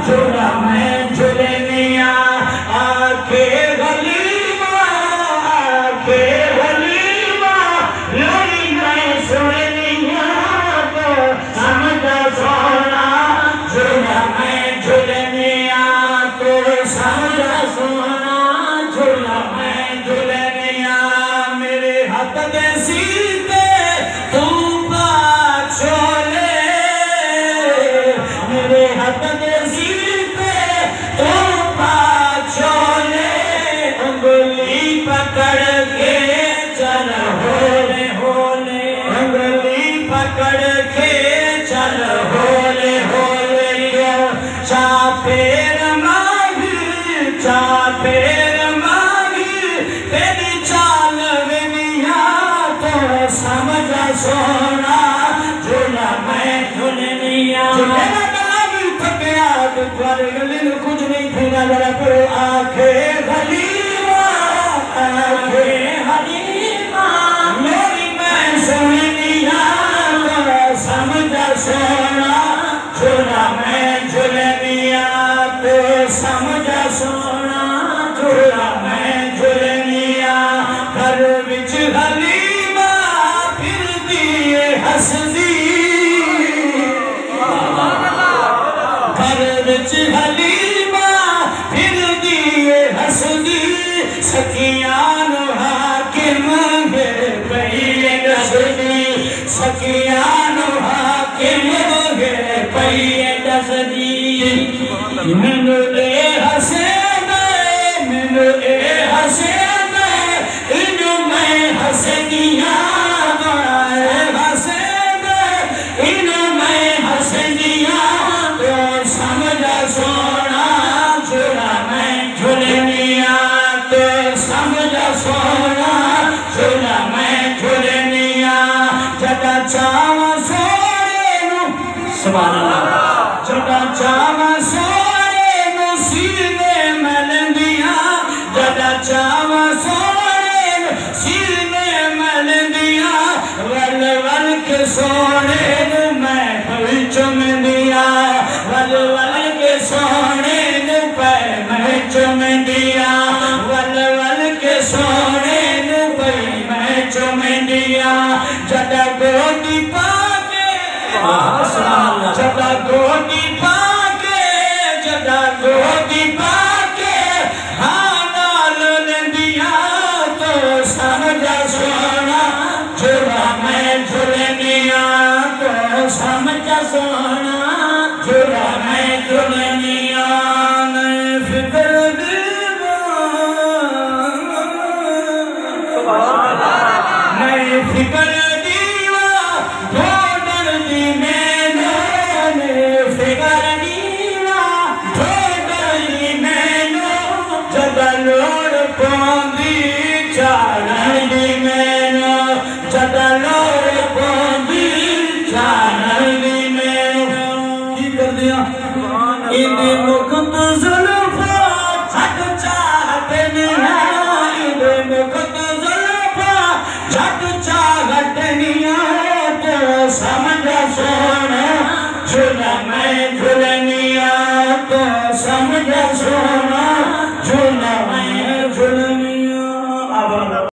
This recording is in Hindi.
झूला मैं झूलनिया आके गलीमा लोरी मैं सुनिया तो समझा सोना झूला मैं झूलनिया तो समझा सोना झूला मैं झूलनिया मेरे हाथ दे सीते तू छोले मेरे हाथ दे सीते तू छोले उंगली पकड़ के चल होले होले उंगली पकड़ के चल होले होले चापेर मांगी तेरी चाल विनिया तो समझा सोना झूला मैं झूलनिया कुछ नहीं फिरा जरा करो आखे हलीमा मेरी मैं सुनिया तो समझा सोना झूला मैं झूलनिया तो समझा सोना झूला मैं झूलनिया घर विच हलीमा फिर दिए हंसदी घर विच हलीमा फिर दिए हंसदी सखियां हाकिम गे पई दसदी सखियां हाकिम गे पई दसदी मैनू ए हसे मैनू ए हसे इनू मैं हसनिया हसे इनू मैं हसनिया तो समझा सोना झूला मैं झूलनिया तो समझा सोना झूला मैं झूलनिया जदा चावा सोने नू सुभान अल्लाह जदा चावा सोने नू सीने मलंदिया जदा चावा सोने नू सीने मलंदिया वल वल के सोने नू मैं चुमदिया वल वल के सोने नू पै मैं चुमदिया वल वल के सोने नू पै मैं चुमदिया जदा गोदी पाके जदा गोदी पाके जदा गोदी पाके हाँ नाल लंदिया तो समझा सोना झूला मैं झूलनिया तो समझा सोना झूला मैं झूलनिया